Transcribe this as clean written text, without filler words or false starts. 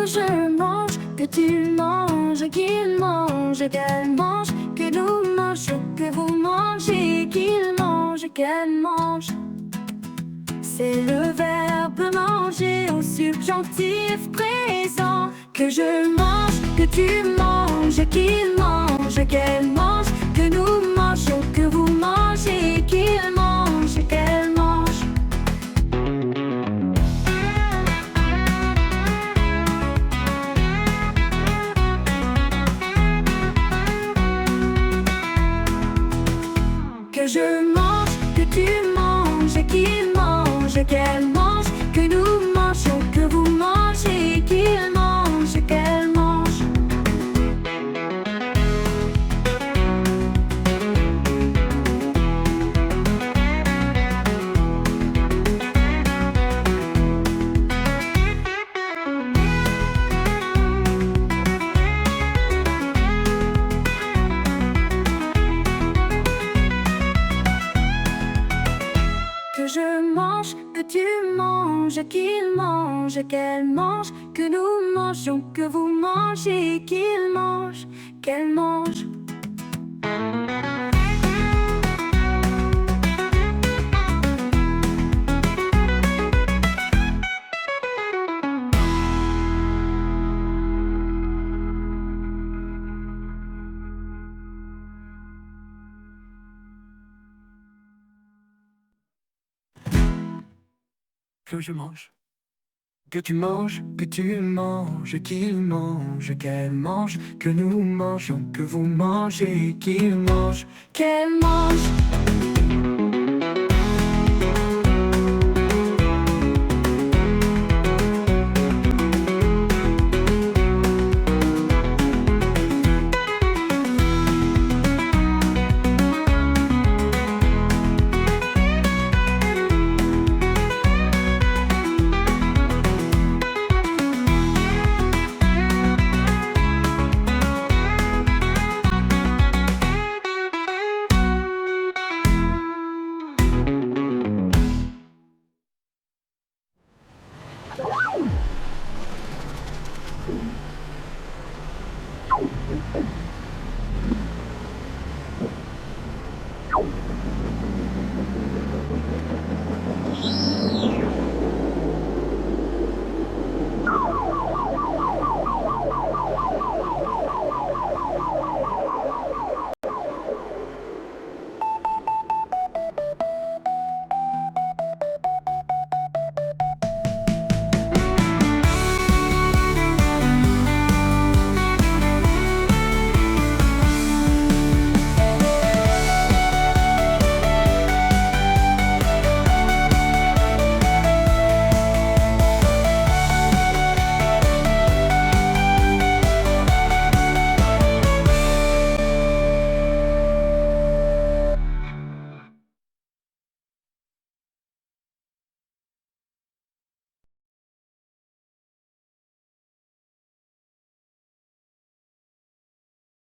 je mange, que tu manges, qu'il mange, qu'elle mange, que nous mangeons, que vous mangez, qu'il mange, qu'elle mange. C'est le verbe manger au subjonctif présent. Que je mange, que tu manges, qu'il mange, qu'elle mange, que nous mangeons, que vous mangez, qu'il mange, qu'elle mange. Que je mange, que tu manges, qu'il mange, qu'elle mange, que nous mangeons, que vous mangez, qu'il mange, qu'elle mange. Que je mange, que tu manges, qu'il mange, qu'elle mange, que nous mangeons, que vous mangez, qu'il mange, qu'elle mange. Que je mange, que tu manges, que tu manges, qu'il mange, qu'elle mange, que nous mangeons, que vous mangez, qu'il mange, Qu'elle mange.